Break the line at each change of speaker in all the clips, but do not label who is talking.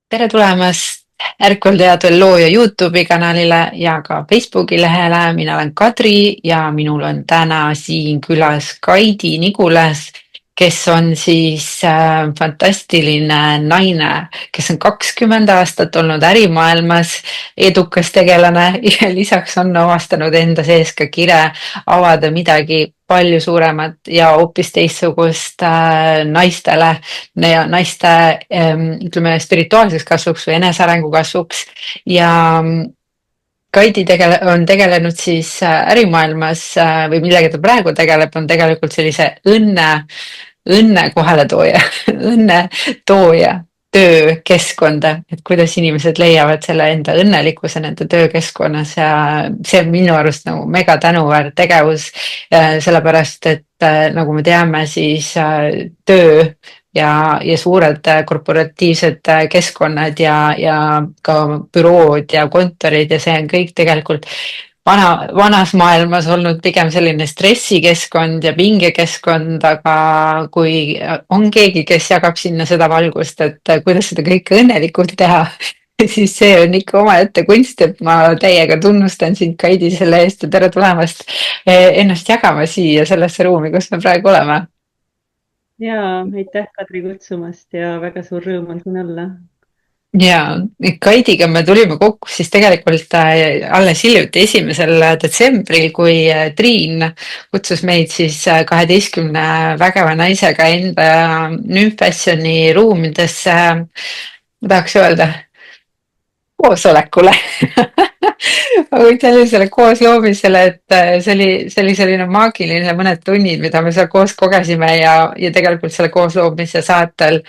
tere tulemast Ärkvel teadvel looja Youtube'i kanalile ja ka Facebooki lehele. Mina olen Kadri ja minul on täna siin külas Kaidi Nigulas, kes on siis fantastiline naine, kes on 20 aastat olnud ärimaailmas edukas tegelane ja lisaks on avastanud enda sees ka kire avada midagi palju suuremat ja hoopis teistsugust naistele ja naiste ütleme spirituaalseks kasvuks või enesearengu kasvuks ja Kaidi on tegelenud siis ärimaailmas või millega ta praegu tegeleb, on tegelikult sellise õnne kohaletooja, õnne tooja töökeskkonda, et kuidas inimesed leiavad selle enda õnnelikkuse nende töökeskkonnas ja see on minu arust nagu mega tänuväärt tegevus, sellepärast et nagu me teame, siis töö ja suured korporatiivsed keskkonnad ja ka bürood ja kontorid ja see on kõik tegelikult vanas maailmas olnud pigem selline stressikeskkond ja pingekeskkond, aga kui on keegi, kes jagab sinna seda valgust, et kuidas seda kõike õnnelikult teha, siis see on ikka omaette kunst, et ma täiega tunnustan sind, Kaidi, selle eest ja tere tulemast ennast jagama siia sellesse ruumi, kus me praegu oleme.
Ja aitäh Kadri kutsumast ja väga suur rõõm on siin olla.
Ja Kaidiga me tulime kokku siis tegelikult alles hiljuti 1. detsembril, kui Triin kutsus meid siis 12 vägeva naisega enda Nymfashioni ruumidesse, ma tahaks öelda, koosolekule või sellisele koosloomisele, et see oli selline maagiline mõned tunnid, mida me seal koos kogesime ja tegelikult selle koosloomise saatel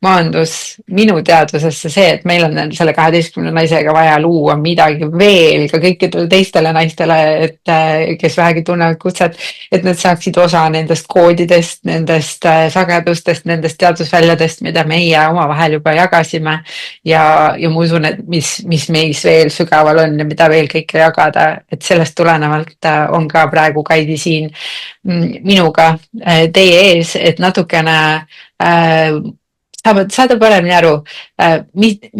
maandus minu teadvusesse see, et meil on selle 12 naisega vaja luua midagi veel ka kõikidele teistele naistele, et kes vähegi tunnevad kutset, et nad saaksid osa nendest koodidest, nendest sagedustest, nendest teadvusväljadest, mida meie omavahel juba jagasime ja ma usun, et mis meis veel sügaval on ja mida veel kõike jagada, et sellest tulenevalt on ka praegu Kaidi siin minuga teie ees, et natukene saada paremini aru,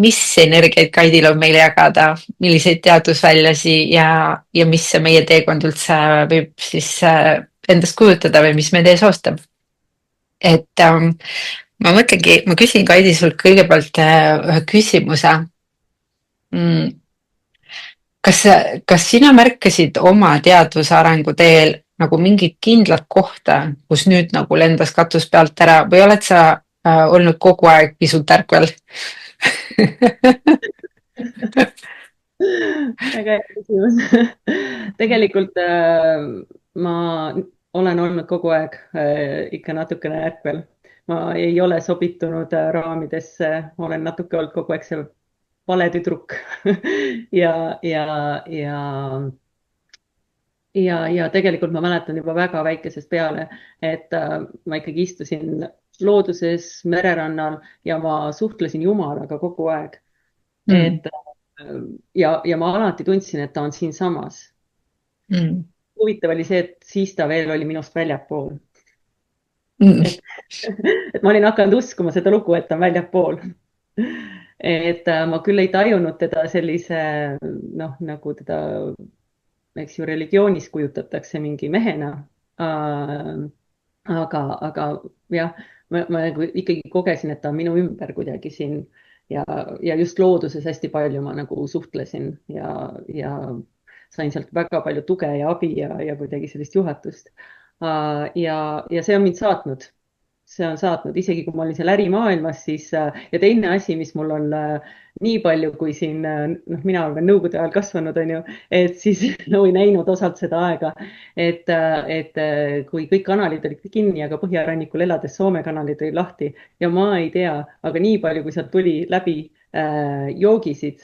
mis energiaid Kaidil on meile jagada, milliseid teadusväljasi ja mis see meie teekond üldse võib siis endast kujutada või mis meid ees ootab. Et ma mõtlengi, ma küsin Kaidi sult kõigepealt ühe küsimuse. Mm, kas, kas sina märkasid oma teadvuse arengu teel nagu mingit kindlat kohta, kus nüüd nagu lendas katus pealt ära või oled sa olnud kogu aeg pisut ärkvel?
Väga hea küsimus. Tegelikult ma olen olnud kogu aeg ikka natukene ärkvel. Ma ei ole sobitunud raamidesse, olen natuke olnud kogu aeg see vale tüdruk ja, ja, ja ja tegelikult ma mäletan juba väga väikesest peale, et ma ikkagi istusin looduses, mererannal ja ma suhtlesin Jumalaga kogu aeg.
Mm,
Et ja ma alati tundsin, et ta on siinsamas.
mm,
Huvitav oli see, et siis ta veel oli minust väljapool.
mm,
Et, et ma olin hakanud uskuma seda lugu, et ta on väljapool. Et ma küll ei tajunud teda sellise, noh, nagu teda, eks ju, religioonis kujutatakse mingi mehena. Aga jah, ma nagu ikkagi kogesin, et ta on minu ümber kuidagi siin ja just looduses hästi palju ma nagu suhtlesin ja sain sealt väga palju tuge ja abi ja kuidagi sellist juhatust. Ja see on mind saatnud, see on saatnud, isegi kui ma olin seal ärimaailmas, siis ja teine asi, mis mul on nii palju, kui siin, noh, mina olen veel Nõukogude ajal kasvanud, on ju, et siis või näinud osalt seda aega, et kui kõik kanalid olid kinni, aga põhjarannikul elades Soome kanalid olid lahti ja ma ei tea, aga nii palju, kui sealt tuli läbi joogisid,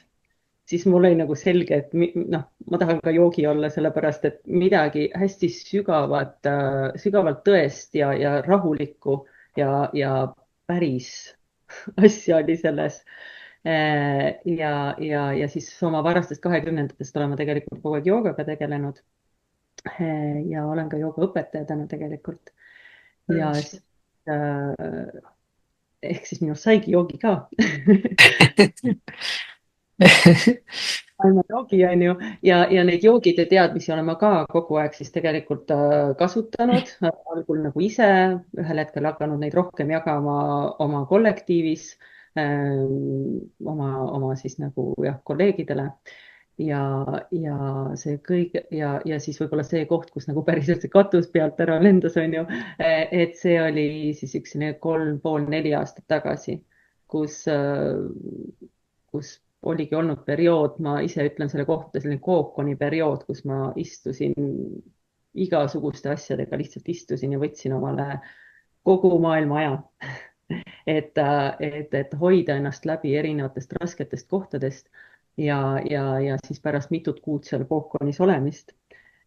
siis mul oli nagu selge, et noh, ma tahan ka joogi olla, sellepärast et midagi hästi sügavat, sügavalt tõest ja rahulikku ja päris asja oli selles. Ja siis oma varastest 20-ndatest olen ma tegelikult kogu aeg joogaga tegelenud. Ja olen ka joogaõpetaja täna tegelikult. Ja siis, ehk siis minust saigi joogi ka maailma joogi on ju ja neid joogide teadmisi olen ma ka kogu aeg siis tegelikult kasutanud, algul nagu ise, ühel hetkel hakanud neid rohkem jagama oma kollektiivis, oma siis nagu jah, kolleegidele ja, ja see kõik ja siis võib-olla see koht, kus nagu päriselt see katus pealt ära lendas, on ju, et see oli siis üks selline 3,5–4 aastat tagasi, kus, kus oligi olnud periood, ma ise ütlen selle kohta selline kookoni periood, kus ma istusin igasuguste asjadega, lihtsalt istusin ja võtsin omale kogu maailma aja et hoida ennast läbi erinevatest rasketest kohtadest ja siis pärast mitut kuud seal kookonis olemist.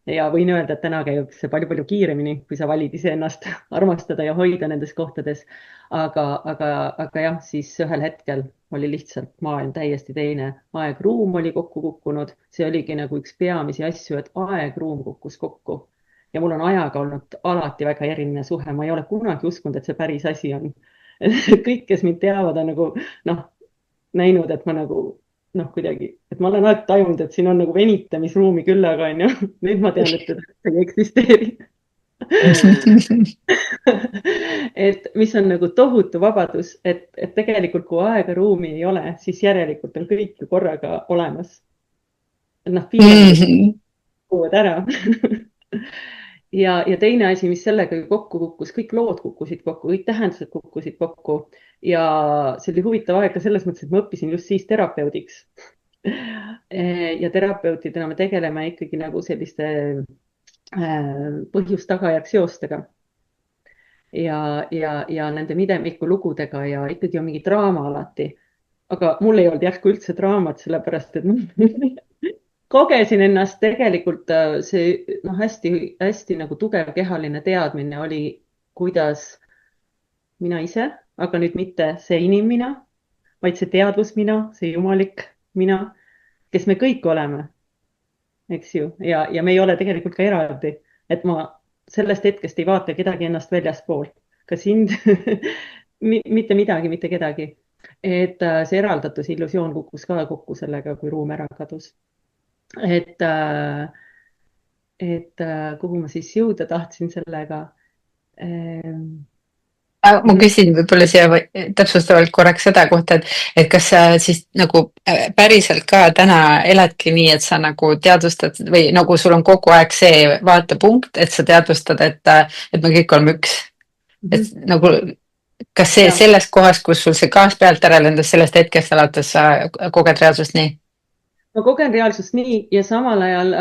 Ja võin öelda, et täna käib see palju-palju kiiremini, kui sa valid iseennast armastada ja hoida nendes kohtades. aga jah, siis ühel hetkel oli lihtsalt maailm täiesti teine, aeg-ruum oli kokku kukkunud, see oligi nagu üks peamisi asju, et aeg-ruum kukkus kokku. Ja mul on ajaga olnud alati väga eriline suhe, ma ei ole kunagi uskunud, et see päris asi on. kõik, kes mind teavad, on nagu noh, näinud, et ma nagu noh, kuidagi, et ma olen alati tajunud, et siin on nagu venitamisruumi küllaga, on ju. Nüüd ma tean, et teda ei eksisteeri. et mis on nagu tohutu vabadus, et tegelikult kui aega, ruumi ei ole, siis järelikult on kõik ju korraga olemas. et noh, piirangud kukuvad ära. ja teine asi, mis sellega ju kokku kukkus, kõik lood kukkusid kokku, kõik tähendused kukkusid kokku ja see oli huvitav aeg ka selles mõttes, et ma õppisin just siis terapeudiks. ja terapeutidena me tegeleme ikkagi nagu selliste põhjus-tagajärg seostega ja nende midemiku lugudega ja ikkagi on mingi draama alati. aga mul ei olnud järsku üldse draamat, sellepärast et kogesin ennast tegelikult see noh, hästi nagu tugev kehaline teadmine oli, kuidas mina ise, aga nüüd mitte see inimmina, vaid see teadvus mina, see jumalik mina, kes me kõik oleme, eks ju, ja me ei ole tegelikult ka eraldi, et ma sellest hetkest ei vaata kedagi ennast väljaspoolt, ka sind mitte midagi, mitte kedagi. et see eraldatuse illusioon kukkus ka kokku sellega, kui ruum ära kadus. et kuhu ma siis jõuda tahtsin sellega.
Ma küsin võib-olla siia täpsustavalt korraks seda kohta, et kas sa siis nagu päriselt ka täna eladki nii, et sa nagu teadvustad või nagu sul on kogu aeg see vaatepunkt, et sa teadvustad, et me kõik oleme üks. Et nagu, kas see
Ja.
selles kohas, kus sul see gaas pealt ära lendas, sellest hetkest alates sa koged reaalsust nii?
ma kogen reaalsust nii ja samal ajal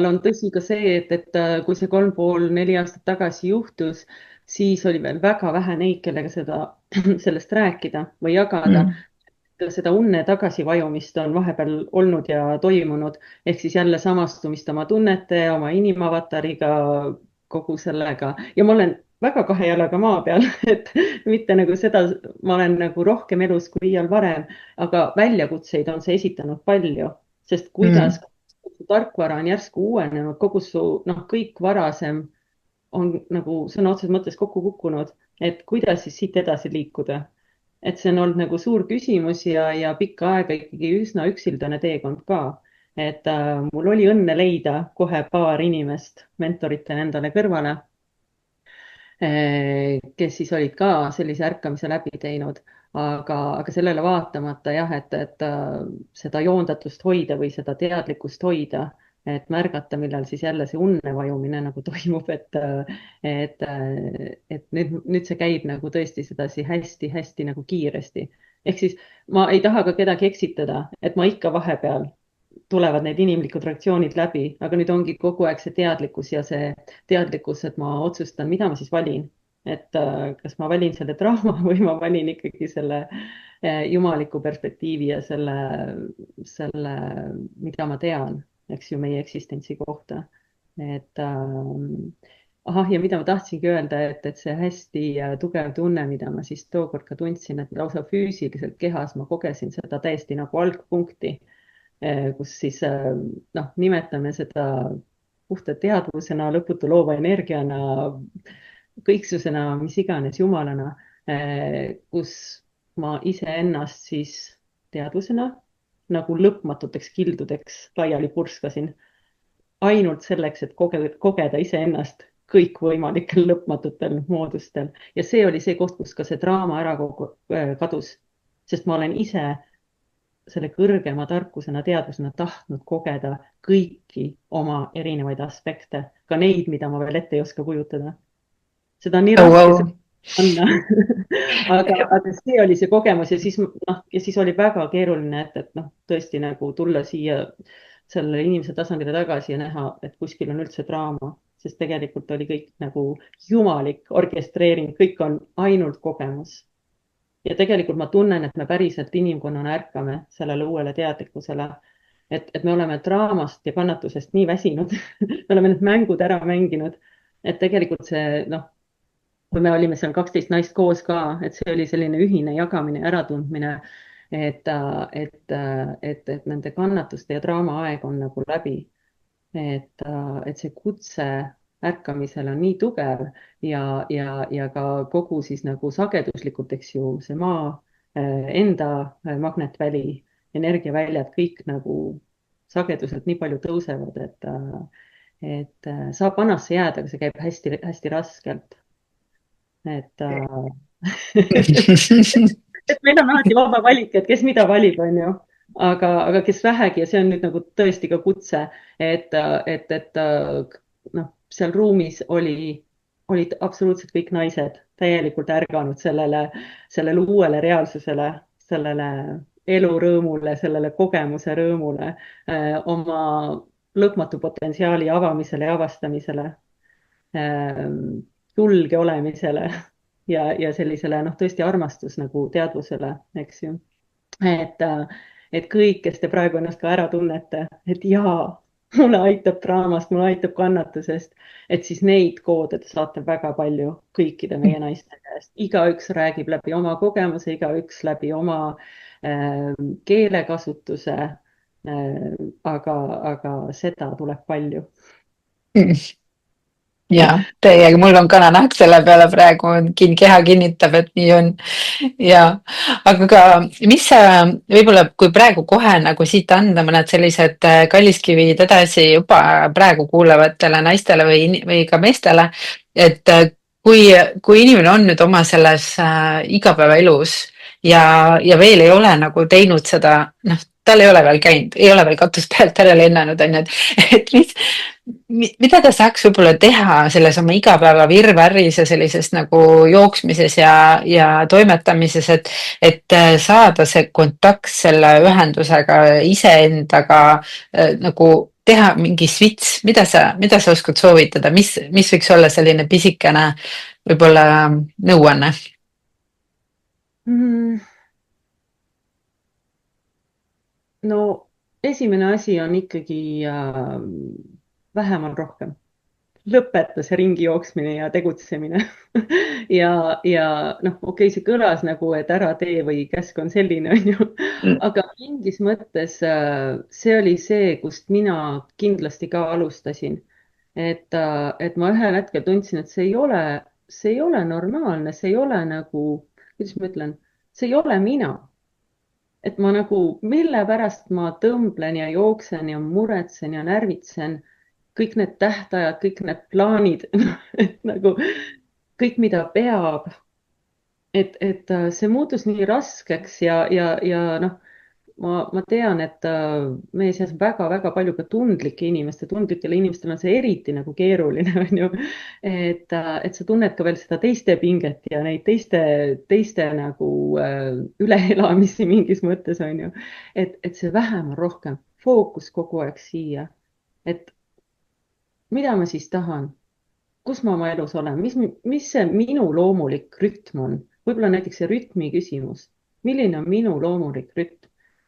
on tõsi ka see, et kui see 3,5–4 aastat tagasi juhtus, siis oli veel väga vähe neid, kellega sellest rääkida või jagada. Seda unne tagasivajumist on vahepeal olnud ja toimunud, ehk siis jälle samastumist oma tunnete, oma inimavatariga, kogu sellega ja ma olen väga kahe jalaga maa peal, et mitte nagu seda, ma olen nagu rohkem elus kui iial varem, aga väljakutseid on see esitanud palju, sest kuidas tarkvara on järsku uuenenud, kogu su noh, kõik varasem on nagu sõna otseses mõttes kokku kukkunud, et kuidas siis siit edasi liikuda. et see on olnud nagu suur küsimus ja pikka aega ikkagi üsna üksildane teekond ka. et mul oli õnne leida kohe paar inimest mentoritena endale kõrvale, kes siis olid ka sellise ärkamise läbi teinud. aga sellele vaatamata jah, et seda joondatust hoida või seda teadlikkust hoida, et märgata, millal siis jälle see unne vajumine nagu toimub, et nüüd see käib nagu tõesti sedasi hästi-hästi nagu kiiresti. ehk siis ma ei taha ka kedagi eksitada, et ma ikka vahepeal tulevad need inimlikud reaktsioonid läbi, aga nüüd ongi kogu aeg see teadlikkus ja see teadlikkus, et ma otsustan, mida ma siis valin. et kas ma valin selle draama või ma valin ikkagi selle jumaliku perspektiivi ja selle, mida ma tean, eks ju, meie eksistentsi kohta. et ahah, ja mida ma tahtsingi öelda, et see hästi tugev tunne, mida ma siis tookord ka tundsin, et lausa füüsiliselt kehas ma kogesin seda täiesti nagu algpunkti, kus siis noh, nimetame seda puhta teadvusena, lõputu loova energiana, kõiksusena, mis iganes, jumalana. kus ma iseennast siis teadvusena nagu lõpmatuteks kildudeks laiali purskasin ainult selleks, et kogeda iseennast kõikvõimalikel lõpmatutel moodustel. Ja see oli see koht, kus ka see draama ära kadus, sest ma olen ise selle kõrgema tarkusena, teadvusena tahtnud kogeda kõiki oma erinevaid aspekte, ka neid, mida ma veel ette ei oska kujutada. Seda on nii
Oh,
raske
wow.
panna aga see oli see kogemus ja siis oli väga keeruline, et tõesti nagu tulla siia sellele inimese tasandile tagasi ja näha, et kuskil on üldse draama, sest tegelikult oli kõik nagu jumalik orkestreering, kõik on ainult kogemus. Ja tegelikult ma tunnen, et me päriselt inimkonnana ärkame sellele uuele teadlikkusele, et me oleme draamast ja kannatusest nii väsinud me oleme need mängud ära mänginud, et tegelikult see, kui me olime seal 12 naist koos ka, et see oli selline ühine jagamine ja äratundmine, et nende kannatuste ja draama aeg on nagu läbi. Et see kutse ärkamisel on nii tugev ja ka kogu siis nagu sageduslikult, eks ju, see maa enda magnetväli, energiaväljad, kõik nagu sageduselt nii palju tõusevad, et saab vanasse jääda, aga see käib hästi-hästi raskelt. et et meil on alati vaba valik, et kes mida valib, on ju. Aga kes vähegi ja see on nüüd nagu tõesti ka kutse, et seal ruumis olid absoluutselt kõik naised täielikult ärganud sellele uuele reaalsusele, sellele elurõõmule, sellele kogemuse rõõmule, oma lõpmatu potentsiaali avamisele ja avastamisele, julge olemisele ja sellisele tõesti armastus nagu teadvusele, eks ju. Et kõik, kes te praegu ennast ka ära tunnete, et jaa, mulle aitab draamast, mulle aitab kannatusest, et siis neid koode te saate väga palju kõikide meie naiste käest. Igaüks räägib läbi oma kogemuse, igaüks läbi oma keelekasutuse, aga seda tuleb palju.
Ja täiega, mul on kananahk selle peale praegu, keha kinnitab, et nii on. Ja, aga ka, mis sa võib-olla, kui praegu kohe nagu siit anda mõned sellised kalliskivid edasi juba praegu kuulavatele naistele või ka meestele, et kui inimene on nüüd oma selles igapäevaelus ja veel ei ole nagu teinud seda, tal ei ole veel käinud, ei ole veel katust pealt ära lennanud, on ju, et mida ta saaks võib-olla teha selles oma igapäeva virvärris ja sellises nagu jooksmises ja toimetamises, et saada see kontakt selle ühendusega iseendaga nagu teha mingi switch, mida sa oskad soovitada, mis võiks olla selline pisikene võib-olla nõuanne?
No esimene asi on ikkagi vähem on rohkem. Lõpeta see ringi jooksmine ja tegutsemine ja okei, see kõlas nagu, et ära tee või käsk on selline, on ju. Aga mingis mõttes see oli see, kust mina kindlasti ka alustasin. Et ma ühel hetkel tundsin, et see ei ole normaalne, see ei ole nagu, kuidas ma ütlen, see ei ole mina. Et ma nagu, mille pärast ma tõmblen ja jooksen ja muretsen ja närvitsen, kõik need tähtajad, kõik need plaanid, et nagu kõik, mida peab. Et see muutus nii raskeks ja ma tean, et meie seas on väga-väga palju ka tundlikel inimestel on see eriti nagu keeruline, on ju. Et sa tunned ka veel seda teiste pinget ja neid teiste nagu üleelamisi mingis mõttes, on ju. Et see vähem on rohkem, fookus kogu aeg siia. Et mida ma siis tahan? Kus ma oma elus olen? Mis see minu loomulik rütm on? Võib-olla näiteks see rütmi küsimus. Milline on minu loomulik rütm?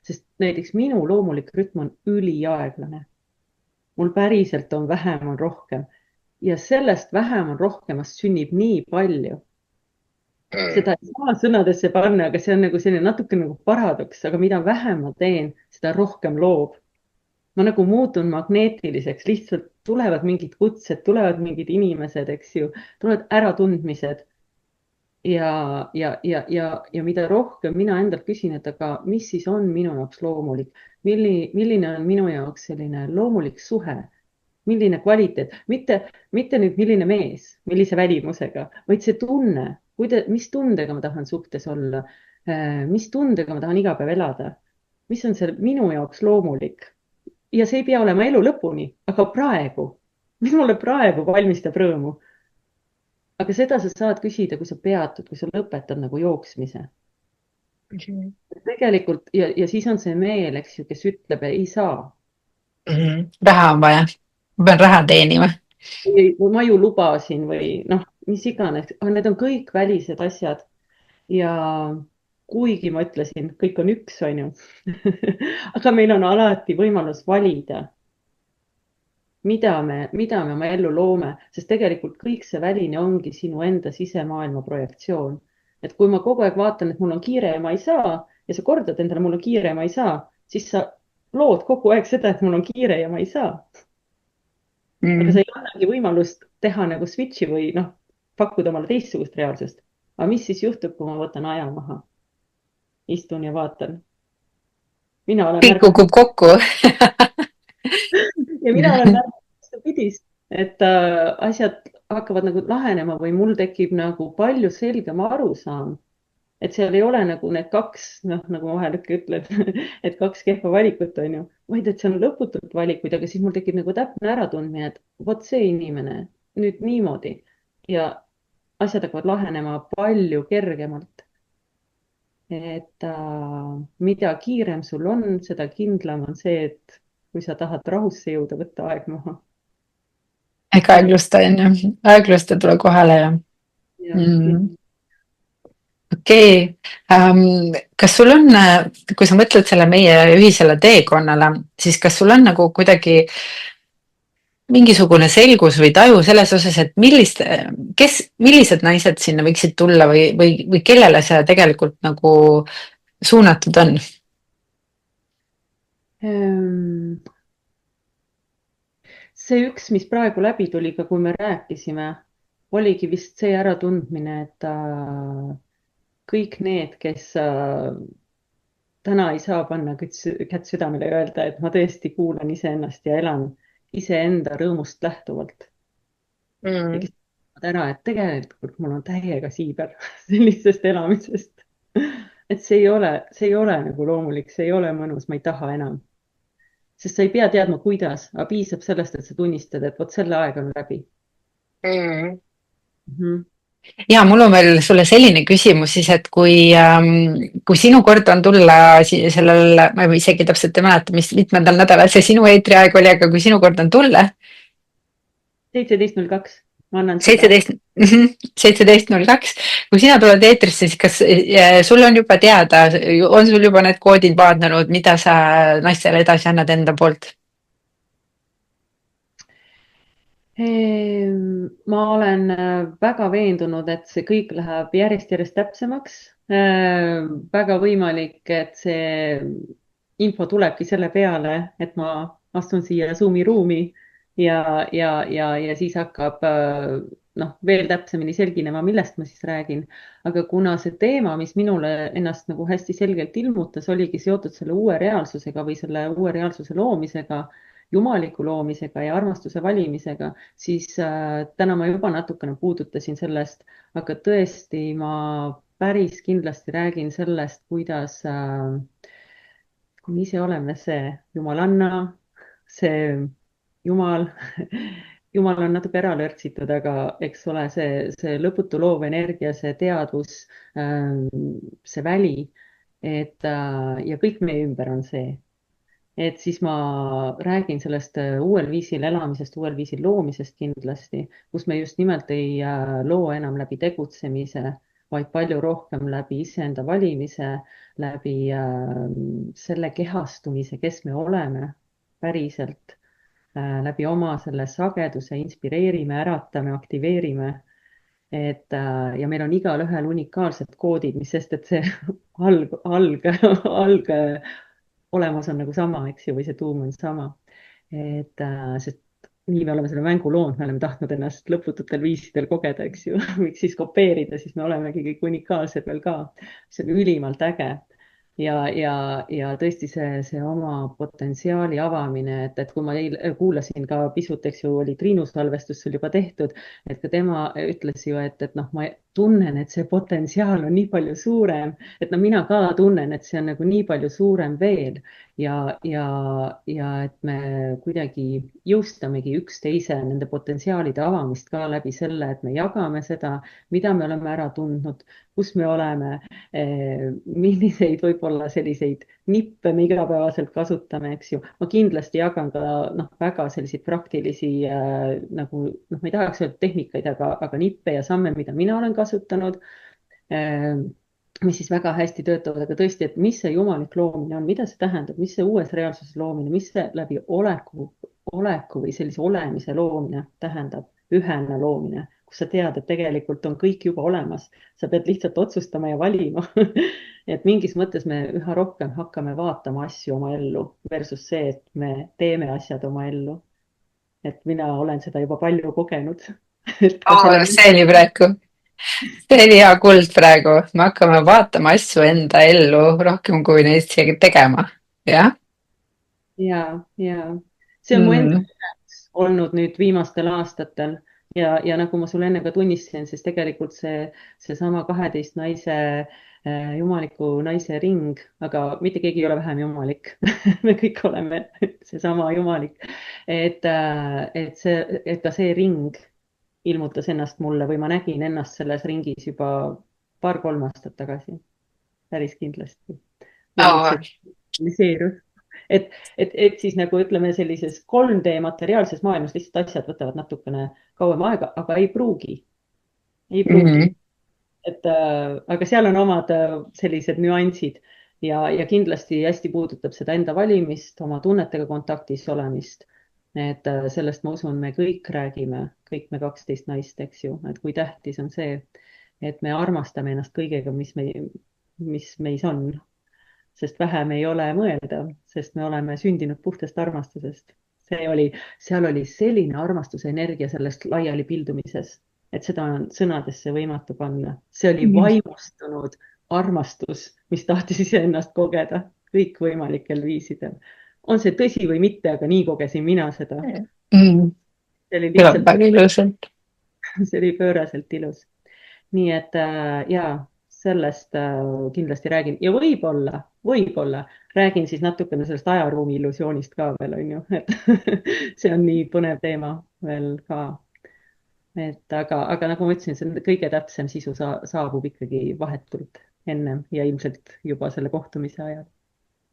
Sest näiteks minu loomulik rütm on üliaeglane. Mul päriselt on vähem on rohkem. Ja sellest vähem on rohkemast sünnib nii palju. Seda ei saa sõnadesse panna, aga see on nagu selline natuke nagu paradoks, aga mida vähem ma teen, seda rohkem loob. Ma nagu muutun magneetiliseks, lihtsalt tulevad mingid kutsed, tulevad mingid inimesed, eks ju, tulevad äratundmised. ja mida rohkem mina endalt küsin, et aga mis siis on minu jaoks loomulik, milline on minu jaoks selline loomulik suhe, milline kvaliteet, mitte nüüd milline mees, millise välimusega, vaid see tunne, mis tundega ma tahan suhtes olla, mis tundega ma tahan iga päev elada, mis on see minu jaoks loomulik. Ja see ei pea olema elu lõpuni, aga praegu, minule praegu valmistab rõõmu. Aga seda sa saad küsida, kui sa peatud, kui sa lõpetad nagu jooksmise.
Mhm.
Tegelikult ja siis on see meel, eks ju, kes ütleb, ei saa.
Raha on vaja, ma pean raha teenima.
Ma ju lubasin või noh, mis iganes, aga need on kõik välised asjad. Ja kuigi ma ütlesin, kõik on üks, on ju. aga meil on alati võimalus valida, mida me oma ellu loome, sest tegelikult kõik see väline ongi sinu enda sisemaailma projektsioon. Et kui ma kogu aeg vaatan, et mul on kiire ja ma ei saa ja sa kordad endale, mul on kiire ja ma ei saa, siis sa lood kogu aeg seda, et mul on kiire ja ma ei saa. Aga sa
Mm.
ei annagi võimalust teha nagu switch'i või noh, pakkuda omale teistsugust reaalsust. aga mis siis juhtub, kui ma võtan aja maha, istun ja vaatan? mina olen
kõik
märganud
kukub kokku.
ja mina olen märganud vastupidist, et asjad hakkavad nagu lahenema või mul tekib nagu palju selgem arusaam, et seal ei ole nagu need kaks, noh, nagu ma vahel ikka ütlen, et kaks kehva valikut on ju, vaid et seal on lõputult valikuid, aga siis mul tekib nagu täpne äratundmine, et vot see inimene nüüd niimoodi ja asjad hakkavad lahenema palju kergemalt. Et mida kiirem sul on, seda kindlam on see, et kui sa tahad rahusse jõuda, võtta aeg maha.
ega aeglusta onju, aeglusta, tule kohale ja
Ja.
okei. Kas sul on, kui sa mõtled selle meie ühisele teekonnale, siis kas sul on nagu kuidagi mingisugune selgus või taju selles osas, et millised naised sinna võiksid tulla või kellele see tegelikult nagu suunatud on?
Ehm, see üks, mis praegu läbi tuli ka, kui me rääkisime, oligi vist see äratundmine, et kõik need, kes täna ei saa panna kätt südamele ja öelda, et ma tõesti kuulan iseennast ja elan iseenda rõõmust lähtuvalt. Ja kes ütlevad ära, et tegelikult mul on täiega siiber sellisest elamisest. et see ei ole nagu loomulik, see ei ole mõnus, ma ei taha enam. Sest sa ei pea teadma, kuidas, aga piisab sellest, et sa tunnistad, et vot selle aeg on läbi. Mhm.
ja mul on veel sulle selline küsimus siis, et kui sinu kord on tulla sellel, ma isegi täpselt ei mäleta, mis mitmendal nädalal see sinu eetriaeg oli, aga kui sinu kord on tulla
17.02, ma annan seda.
17, 17.02, kui sina tuled eetrisse, siis kas sul on juba teada, on sul juba need koodid vaadanud, mida sa naistele edasi annad enda poolt?
Ma olen väga veendunud, et see kõik läheb järjest täpsemaks. väga võimalik, et see info tulebki selle peale, et ma astun siia Zoomi ruumi ja siis hakkab noh, veel täpsemini selginema, millest ma siis räägin. aga kuna see teema, mis minule ennast nagu hästi selgelt ilmutas, oligi seotud selle uue reaalsusega või selle uue reaalsuse loomisega, jumaliku loomisega ja armastuse valimisega, siis täna ma juba natukene puudutasin sellest, aga tõesti, ma päris kindlasti räägin sellest, kuidas kui me ise oleme see jumalanna, see jumal, jumal on natuke ära lörtsitud, aga eks ole, see lõputu loov energia, see teadvus, see väli, et ja kõik meie ümber on see. Et siis ma räägin sellest uuel viisil elamisest, uuel viisil loomisest kindlasti, kus me just nimelt ei loo enam läbi tegutsemise, vaid palju rohkem läbi iseenda valimise, läbi selle kehastumise, kes me oleme päriselt, läbi oma selle sageduse inspireerime, äratame, aktiveerime. Et ja meil on igalühel unikaalsed koodid, mis sest, et see alg olemus on nagu sama, eks ju, või see tuum on sama. et sest nii me oleme selle mängu loonud, me oleme tahtnud ennast lõpututel viisidel kogeda, eks ju. Miks siis kopeerida, siis me olemegi kõik unikaalsed veel ka. see on ülimalt äge. Ja tõesti see oma potentsiaali avamine, et kui ma kuulasin ka pisut, eks ju, oli Triinu salvestus sul juba tehtud, et ka tema ütles ju, et noh, ma tunnen, et see potentsiaal on nii palju suurem, et no mina ka tunnen, et see on nagu nii palju suurem veel ja et me kuidagi jõustamegi üksteise nende potentsiaalide avamist ka läbi selle, et me jagame seda, mida me oleme ära tundnud, kus me oleme, milliseid võib-olla selliseid nippe me igapäevaselt kasutame, eks ju. ma kindlasti jagan ka noh, väga selliseid praktilisi nagu noh, ma ei tahaks öelda tehnikaid, aga nippe ja samme, mida mina olen kasutanud, mis siis väga hästi töötavad, aga tõesti, et mis see jumalik loomine on, mida see tähendab, mis see uues reaalsuses loomine, mis see läbi oleku või sellise olemise loomine tähendab, ühena loomine, kus sa tead, et tegelikult on kõik juba olemas, sa pead lihtsalt otsustama ja valima. et mingis mõttes me üha rohkem hakkame vaatama asju oma ellu versus see, et me teeme asjad oma ellu. et mina olen seda juba palju kogenud. et ka selle
See oli praegu, see oli hea kuld praegu, me hakkame vaatama asju enda ellu rohkem kui neid isegi tegema, jah
ja see on mu enda
mm..
olnud nüüd viimastel aastatel ja nagu ma sulle enne ka tunnistasin, siis tegelikult seesama 12 naise jumaliku naise ring, aga mitte keegi ei ole vähem jumalik. me kõik oleme seesama jumalik, et ka see ring ilmutas ennast mulle või ma nägin ennast selles ringis juba 2-3 aastat tagasi, päris kindlasti. ja nüüd
Oh,
see realiseerus. et siis nagu ütleme, sellises 3D materiaalses maailmas lihtsalt asjad võtavad natukene kauem aega, aga ei pruugi.
mm.
Aga seal on omad sellised nüansid ja kindlasti hästi puudutab seda enda valimist, oma tunnetega kontaktis olemist. et sellest ma usun, me kõik räägime, kõik me 12 naist, eks ju, et kui tähtis on see, et me armastame ennast kõigega, mis meis on, sest vähem ei ole mõelda, sest me oleme sündinud puhtast armastusest. seal oli selline armastuse energia sellest laiali pildumises, et seda on sõnadesse võimatu panna. see oli vaimustunud armastus, mis tahtis iseennast kogeda kõikvõimalikel viisidel. on see tõsi või mitte, aga nii kogesin mina seda.
Mm.
see oli
Kõlab
lihtsalt,
väga ilusalt.
see oli pööraselt ilus. nii et ja sellest kindlasti räägin ja võib-olla räägin siis natukene sellest ajaruumi illusioonist ka veel, on ju, et see on nii põnev teema veel ka. aga nagu ma ütlesin, see kõige täpsem sisu saabub ikkagi vahetult ennem ja ilmselt juba selle kohtumise ajal.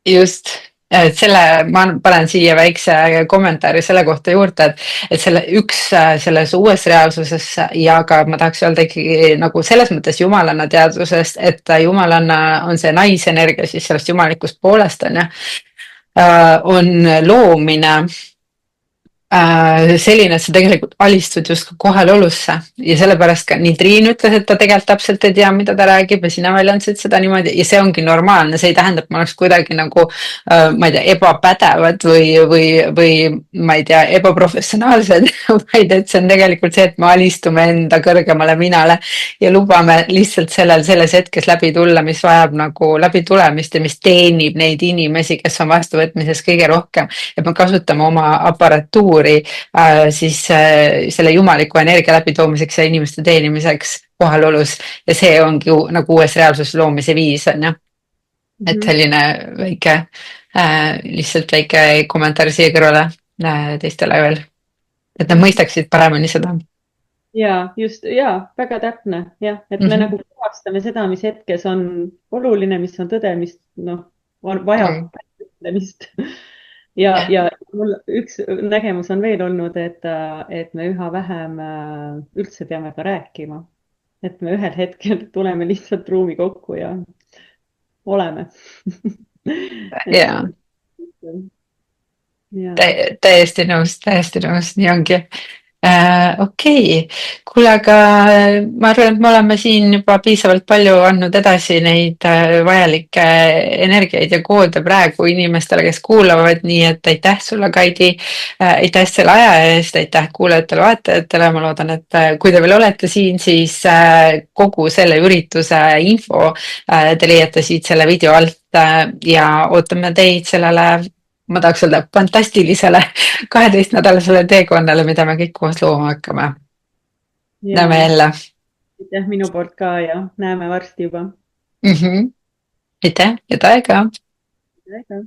Just, et selle, ma panen siia väikse kommentaari selle kohta juurde, et selle üks selles uues reaalsuses ja ka ma tahaks öelda ikkagi nagu selles mõttes jumalanna teadvusest, et jumalanna on see naisenergia siis sellest jumalikust poolest on ju, on loomine selline, et sa tegelikult alistud justkui kohalolusse ja sellepärast ka nii Triin ütles, et ta tegelikult täpselt ei tea, mida ta räägib ja sina väljendasid seda niimoodi ja see ongi normaalne, see ei tähenda, et ma oleks kuidagi nagu ma ei tea, ebapädevad või ma ei tea, ebaprofessionaalsed, vaid et see on tegelikult see, et me alistume enda kõrgemale minale ja lubame lihtsalt selles hetkes läbi tulla, mis vajab nagu läbitulemist ja mis teenib neid inimesi, kes on vastuvõtmises kõige rohkem, et me kasutame oma aparatuuri siis selle jumaliku energia läbitoomiseks ja inimeste teenimiseks kohalolus ja see ongi ju nagu uues reaalsus loomise viis on ju. Et selline väike lihtsalt väike kommentaar siia kõrvale teistele veel, et nad mõistaksid paremini seda.
ja just ja väga täpne jah, et me nagu puhastame seda, mis hetkes on oluline, mis on tõde, mis noh, vajab ütlemist. ja mul üks nägemus on veel olnud, et me üha vähem üldse peame ka rääkima, et me ühel hetkel tuleme lihtsalt ruumi kokku ja oleme.
Täiesti nõus, nii ongi. Okei, kuule, aga ma arvan, et me oleme siin juba piisavalt palju andnud edasi neid vajalikke energiaid ja koode praegu inimestele, kes kuulavad, nii et aitäh sulle, Kaidi. Aitäh selle aja eest, aitäh kuulajatele-vaatajatele, ma loodan, et kui te veel olete siin, siis kogu selle ürituse info te leiate siit selle video alt ja ootame teid sellele, ma tahaks öelda, fantastilisele 12-nädalasele teekonnale, mida me kõik koos looma hakkame. Näeme
ja
jälle.
aitäh minu poolt ka ja näeme varsti juba.
Aitäh, head aega.
Aitäh.